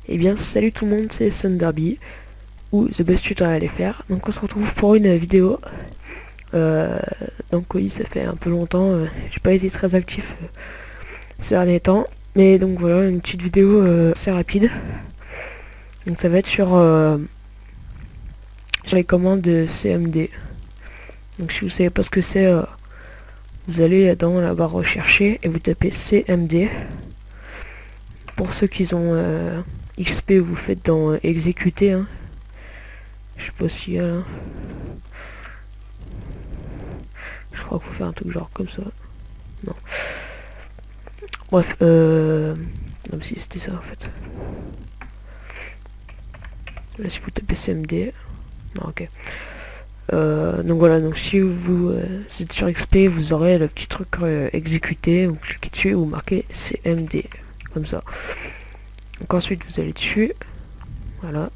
Eh bien salut tout le monde, c'est Sunderby ou The Best Tutorial FR. Donc on se retrouve pour une vidéo. Euh, donc oui, ça fait un peu longtemps, j'ai pas été très actif ces derniers temps. Mais donc voilà, une petite vidéo assez rapide. Donc ça va être sur les commandes de CMD. Donc si vous savez pas ce que c'est, vous allez dans la barre rechercher et vous tapez CMD. Pour ceux qui ont XP, vous faites dans exécuter. Hein. Je sais pas si... je crois qu'il faut faire un truc genre comme ça. Non. Bref, non mais si c'était ça en fait. Là si vous tapez CMD. Non ok. Donc voilà, donc si vous êtes sur XP, vous aurez le petit truc exécuté, vous cliquez dessus et vous marquez CMD. Comme ça. Donc ensuite vous allez dessus. Voilà.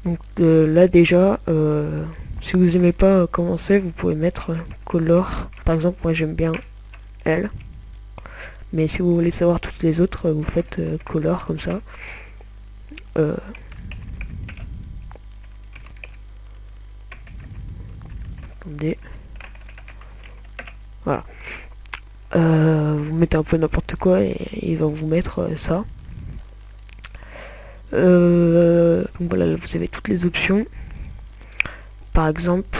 Donc là déjà, si vous aimez pas comment c'est, vous pouvez mettre color. Par exemple, moi j'aime bien elle. Mais si vous voulez savoir toutes les autres, vous faites color comme ça. Attendez. Voilà. Vous mettez un peu n'importe quoi et il va vous mettre ça. Donc voilà, là, vous avez toutes les options. Par exemple,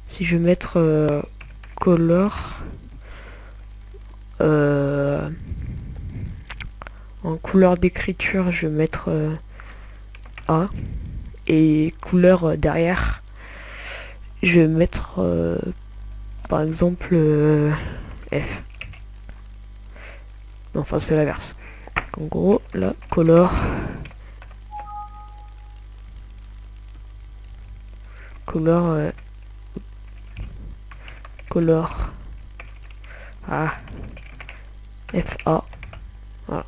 si je vais mettre color en couleur d'écriture, je vais mettre A et couleur derrière, je vais mettre par exemple F. Non, enfin c'est l'inverse. En gros, là, color color A F A. Voilà.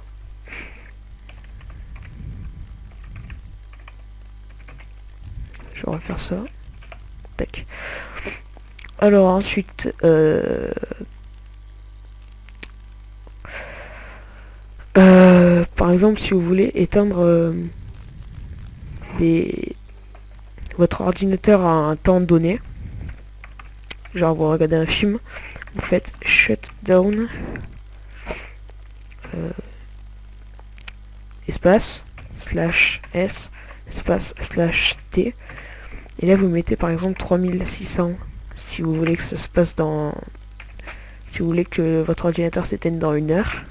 Je vais refaire ça. Tac. Alors ensuite, par exemple, si vous voulez éteindre votre ordinateur à un temps donné, genre vous regardez un film, vous faites shutdown espace slash s espace slash t, et là vous mettez par exemple 3600 si vous voulez que ça se passe dans... Si vous voulez que votre ordinateur s'éteigne dans 1 heure.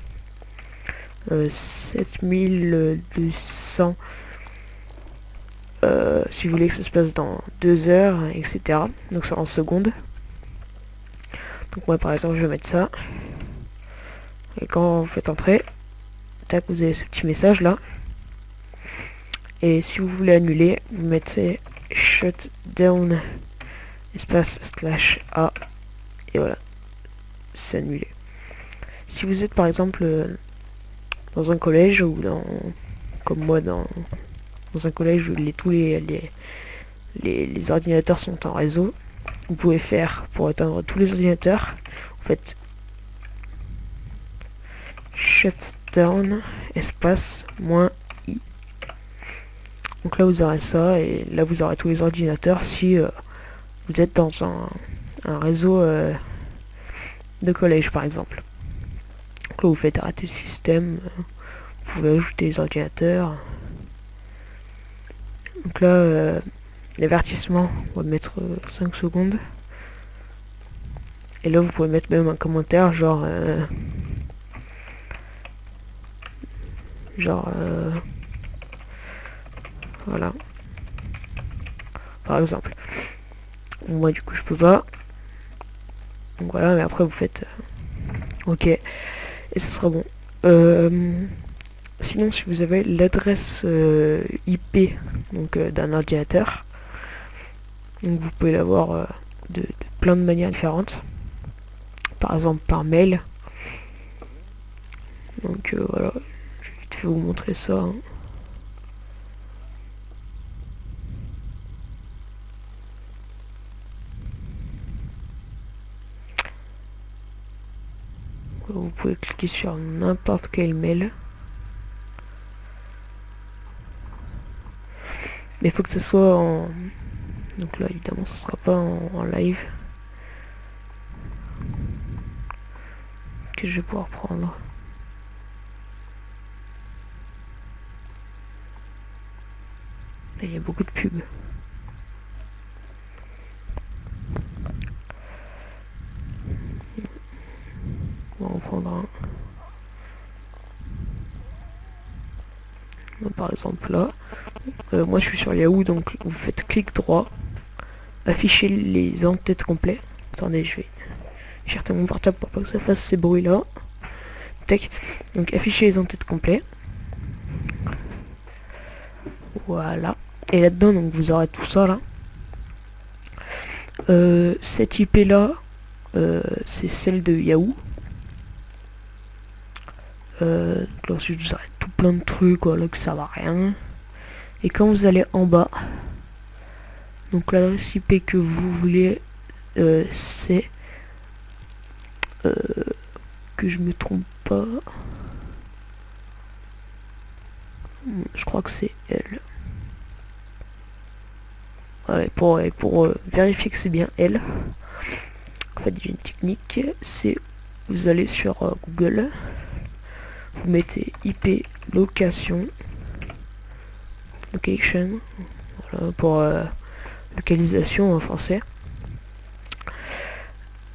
7200 si vous voulez que ça se passe dans 2 heures, etc. Donc c'est en secondes. Donc moi par exemple je vais mettre ça. Et quand vous faites entrer, tac, vous avez ce petit message là. Et si vous voulez annuler, vous mettez shutdown espace slash a. Et voilà, c'est annulé. Si vous êtes par exemple dans un collège ou comme moi dans un collège où tous les ordinateurs sont en réseau, vous pouvez faire, pour éteindre tous les ordinateurs, vous faites shutdown espace -i. Donc là vous aurez ça, et là vous aurez tous les ordinateurs si vous êtes dans un réseau de collège par exemple. Donc là vous faites arrêter le système, vous pouvez ajouter les ordinateurs. Donc là l'avertissement, on va mettre 5 secondes. Et là vous pouvez mettre même un commentaire genre voilà, par exemple. Moi du coup je peux pas, donc voilà, mais après vous faites ok et ça sera bon. Sinon si vous avez l'adresse IP donc d'un ordinateur, donc vous pouvez l'avoir de plein de manières différentes, par exemple par mail. Donc voilà, je vais vite fait vous montrer ça hein. vous pouvez cliquer sur n'importe quel mail. Mais il faut que ce soit en... Donc là évidemment ce sera pas en live. Que je vais pouvoir prendre. Là, il y a beaucoup de pubs. On va en prendre un. Par exemple là. Moi je suis sur Yahoo, donc vous faites clic droit. Afficher les en-tête complets. Attendez, je vais écarter mon portable pour pas que ça fasse ces bruits là. Tac. Donc afficher les en-tête complets. Voilà. Et là-dedans, donc vous aurez tout ça là. Cette IP là, c'est celle de Yahoo. Donc là ensuite vous aurez tout plein de trucs là que ça va rien. Et quand vous allez en bas, donc l'adresse IP que vous voulez, c'est que je me trompe pas. Je crois que c'est elle. Ouais, pour vérifier que c'est bien elle. En fait, j'ai une technique, c'est vous allez sur Google, vous mettez IP location, voilà, pour localisation en français.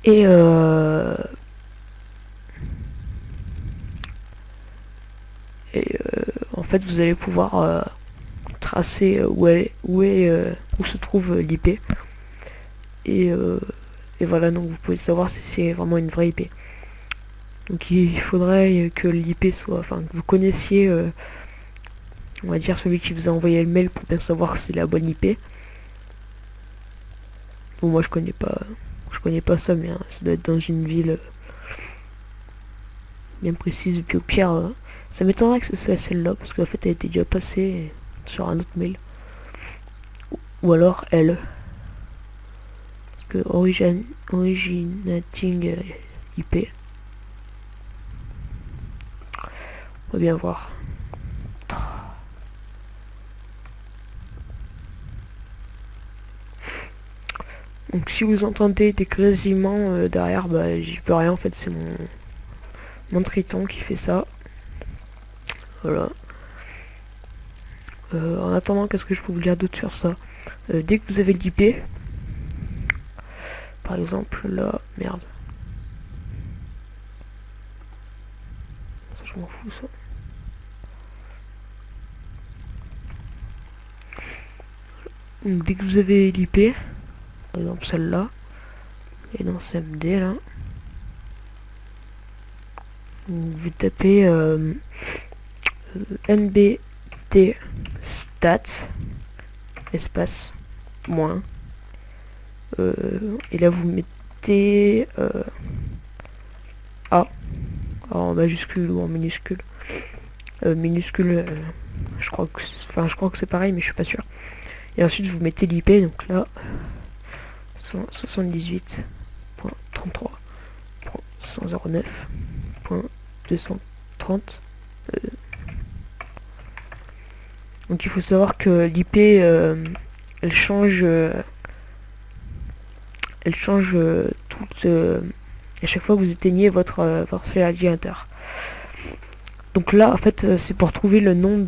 Et en fait vous allez pouvoir tracer où se trouve l'IP. Et voilà, donc vous pouvez savoir si c'est vraiment une vraie IP. Donc il faudrait que l'IP soit, enfin que vous connaissiez, on va dire celui qui vous a envoyé le mail pour bien savoir que c'est la bonne IP. Bon, moi je connais pas ça, mais ça doit être dans une ville bien précise. Et puis au pire, ça m'étonnerait que c'est celle-là, parce qu'en fait elle était déjà passée sur un autre mail. Ou alors elle. Parce que originating IP. On va bien voir. Donc si vous entendez des grésillements derrière, bah j'y peux rien en fait, c'est mon triton qui fait ça. Voilà. En attendant, qu'est-ce que je peux vous dire d'autre sur ça? Dès que vous avez l'IP, par exemple là, merde. Ça, je m'en fous ça. Donc dès que vous avez l'IP, par exemple celle-là, et dans CMD là, vous tapez nbt stat espace moins et là vous mettez A en majuscule ou en minuscule. Minuscule, je crois que c'est pareil, mais je suis pas sûr. Et ensuite vous mettez l'IP, donc là 78.33.109.230. Donc il faut savoir que l'IP elle change toute à chaque fois que vous éteignez votre ordinateur. Donc là en fait c'est pour trouver le nom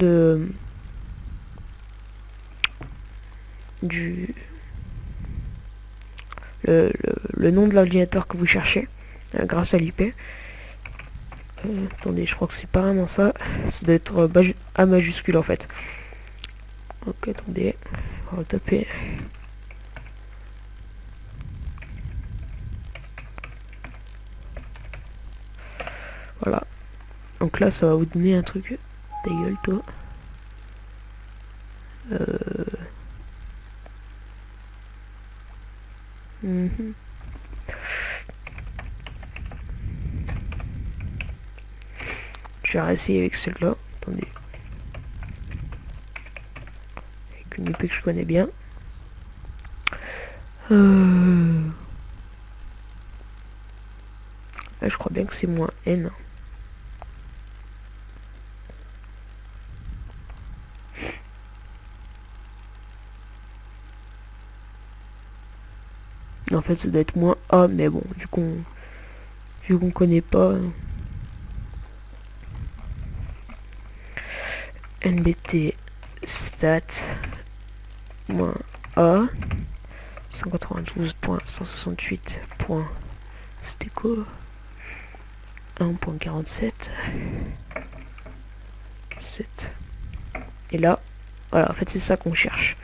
le nom de l'ordinateur que vous cherchez grâce à l'IP. Attendez, je crois que c'est pas vraiment ça. Ça doit être A majuscule en fait. Ok, attendez, on va taper. Voilà. Donc là, ça va vous donner un truc. Ta gueule, toi. Je vais réessayer avec celle-là. Attendez. Avec une IP que je connais bien. je crois bien que c'est -n. En fait, ça doit être -a, mais bon, vu qu'on connaît pas. NBT stat -a 192.168. C'était quoi 1.47 7. Et là, voilà, en fait c'est ça qu'on cherche.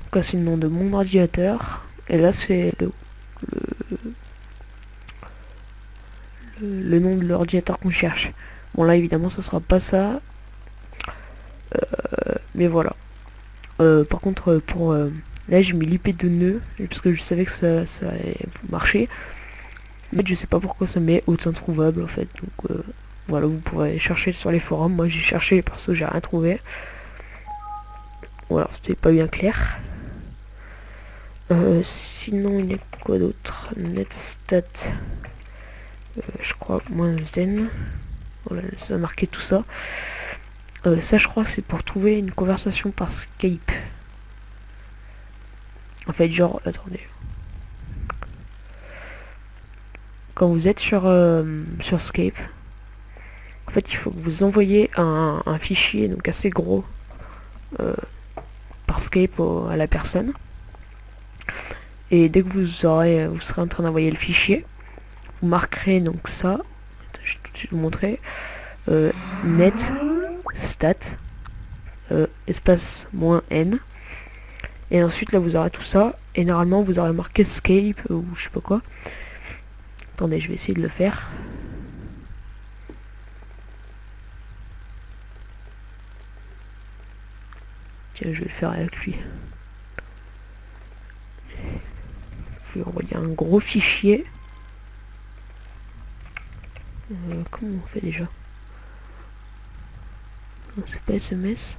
Donc là c'est le nom de mon ordinateur. Et là c'est le nom de l'ordinateur qu'on cherche. Bon là évidemment ça sera pas ça. Mais voilà. Par contre pour là j'ai mis l'IP de nœud parce que je savais que ça allait marcher. Mais je sais pas pourquoi ça met autant introuvable en fait. Donc voilà, vous pourrez chercher sur les forums. Moi j'ai cherché parce que j'ai rien trouvé. Voilà, c'était pas bien clair. Sinon il y a quoi d'autre? Netstat. Je crois -n. Voilà, ça a marqué tout ça. Ça je crois c'est pour trouver une conversation par Skype. En fait genre, attendez. Quand vous êtes sur Skype, en fait il faut que vous envoyez un fichier donc assez gros par Skype à la personne. Et dès que vous serez en train d'envoyer le fichier, vous marquerez donc ça. Je vais tout de suite vous montrer. Net stat espace -n. Et ensuite là vous aurez tout ça. Et normalement vous aurez marqué Skype ou je sais pas quoi. Attendez, je vais essayer de le faire. Tiens, je vais le faire avec lui. Il faut envoyer un gros fichier. Comment on fait déjà? C'est pas SMS.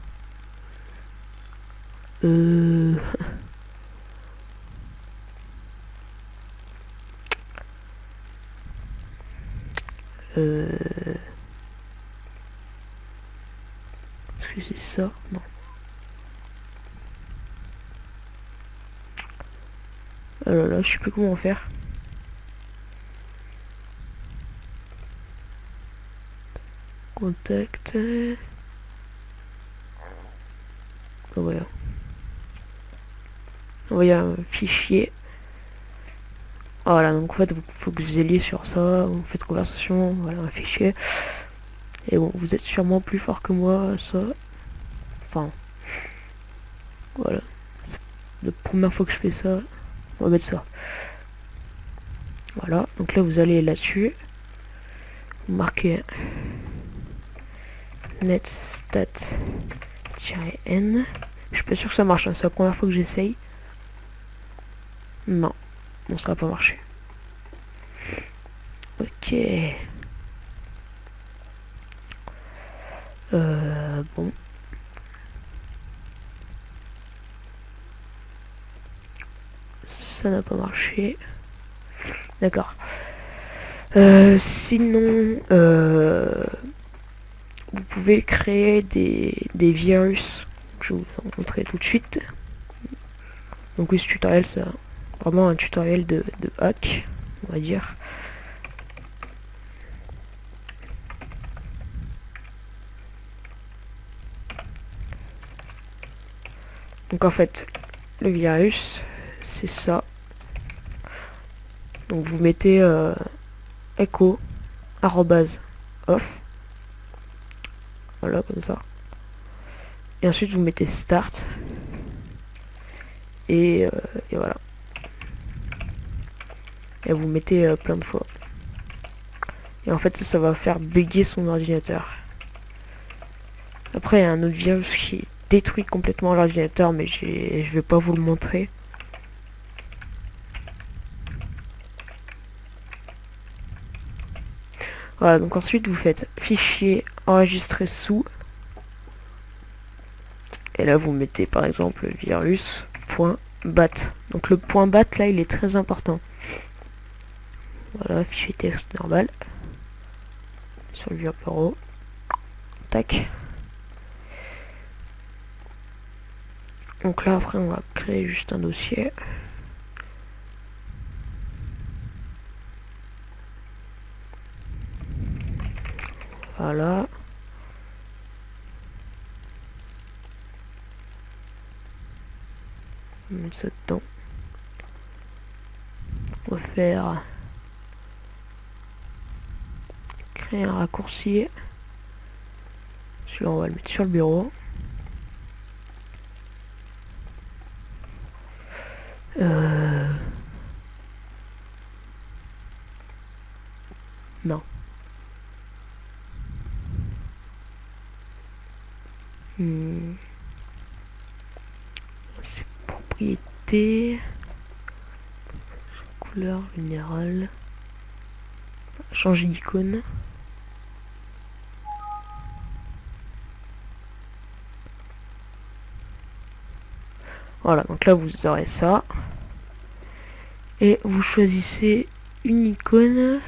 Est-ce que c'est ça? Non. Oh là là, je sais plus comment faire. Contact. Oh, voilà. Envoyer un fichier. Voilà, donc en fait, il faut que vous alliez sur ça. Vous faites conversation. Voilà, un fichier. Et bon, vous êtes sûrement plus fort que moi, ça. Enfin. Voilà. C'est la première fois que je fais ça. On va mettre ça. Voilà, donc là vous allez là-dessus. Vous marquez netstat-n. Je suis pas sûr que ça marche, hein. C'est la première fois que j'essaye. Non, bon, ça va pas marcher. Ok. Bon. Ça n'a pas marché. D'accord. Sinon, vous pouvez créer des virus. Je vais vous en montrer tout de suite. Donc oui, ce tutoriel, c'est vraiment un tutoriel de hack, on va dire. Donc en fait, le virus, c'est ça. Donc vous mettez echo @off. Voilà, comme ça. Et ensuite vous mettez start. Et voilà. Et vous mettez plein de fois. Et en fait ça va faire bugger son ordinateur. Après il y a un autre virus qui détruit complètement l'ordinateur, mais je vais pas vous le montrer. Voilà, donc ensuite vous faites fichier enregistré sous. Et là vous mettez par exemple virus.bat. Donc le .bat là il est très important. Voilà, fichier texte normal. Sur le vieux bureau. Tac. Donc là après on va créer juste un dossier. Voilà. On va mettre ça dedans. On va faire créer un raccourci. Celui-là on va le mettre sur le bureau. Non. C'est propriété. Couleur générale. Changer d'icône. Voilà, donc là vous aurez ça. Et vous choisissez une icône.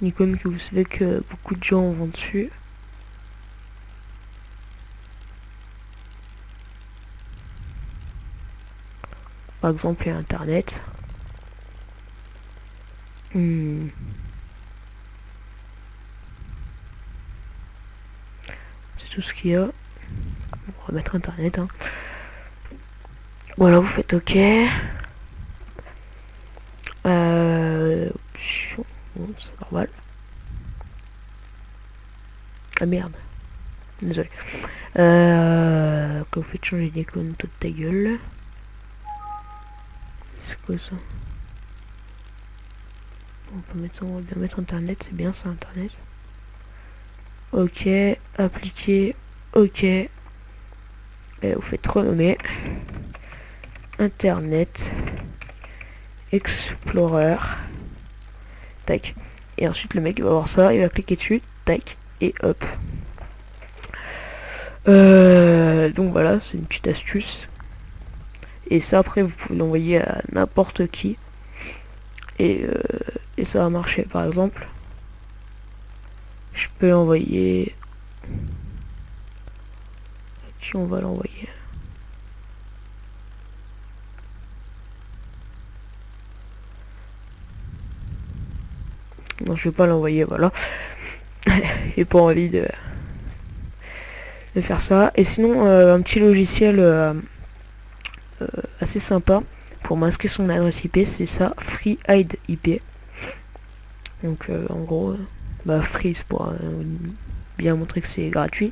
Une icône que vous savez que beaucoup de gens vont dessus. Par exemple, Internet. C'est tout ce qu'il y a. On va mettre Internet. Hein. Voilà, vous faites OK. Option. Bon, c'est normal. Ah merde. Désolé. Quand vous faites changer d'icône, toute ta gueule. C'est quoi ça? On peut mettre ça, on va bien mettre Internet, c'est bien ça, Internet. OK, appliquer, OK. Et vous faites renommer Internet Explorer. Tac. Et ensuite le mec il va voir ça, il va cliquer dessus, tac, et hop. Donc voilà, c'est une petite astuce. Et ça après vous pouvez l'envoyer à n'importe qui. Et ça va marcher. Par exemple, je peux l'envoyer. À qui on va l'envoyer? Non, je vais pas l'envoyer, voilà. J'ai pas envie de faire ça. Et sinon, un petit logiciel assez sympa pour masquer son adresse IP, c'est ça, FreeHide IP. Donc en gros, free c'est pour bien montrer que c'est gratuit.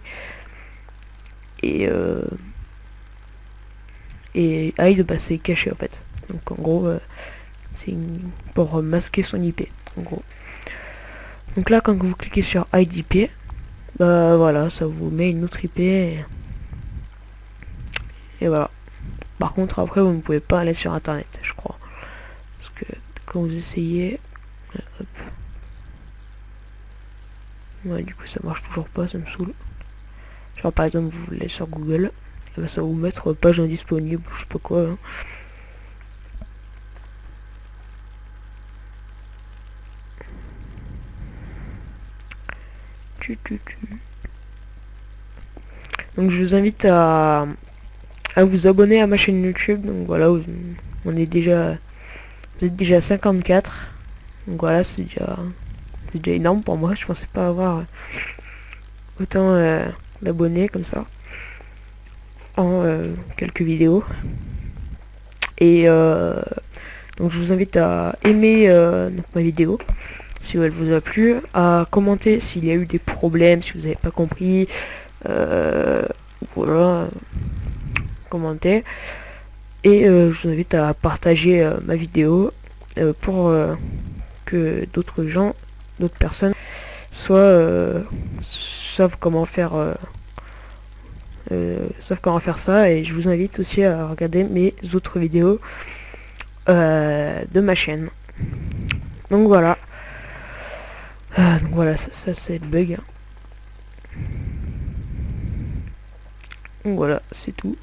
Et hide, c'est caché en fait. Donc en gros, c'est pour masquer son IP. En gros. Donc là, quand vous cliquez sur hide IP, voilà, ça vous met une autre IP. Et voilà. Par contre, après, vous ne pouvez pas aller sur Internet, je crois. Parce que quand vous essayez... Hop. Ouais, du coup, ça marche toujours pas, ça me saoule. Genre, par exemple, vous voulez sur Google, et ça va vous mettre page indisponible, je sais pas quoi. Hein. Donc, je vous invite à vous abonner à ma chaîne YouTube. Donc voilà, on est déjà, vous êtes déjà 54. Donc voilà, c'est déjà énorme pour moi. Je pensais pas avoir autant d'abonnés comme ça en quelques vidéos. Et donc je vous invite à aimer ma vidéo si elle vous a plu, à commenter s'il y a eu des problèmes, si vous n'avez pas compris. Voilà, commenter. Et je vous invite à partager ma vidéo pour que d'autres gens, d'autres personnes savent comment faire ça. Et je vous invite aussi à regarder mes autres vidéos de ma chaîne. Donc voilà. Ça c'est le bug. Donc voilà, c'est tout.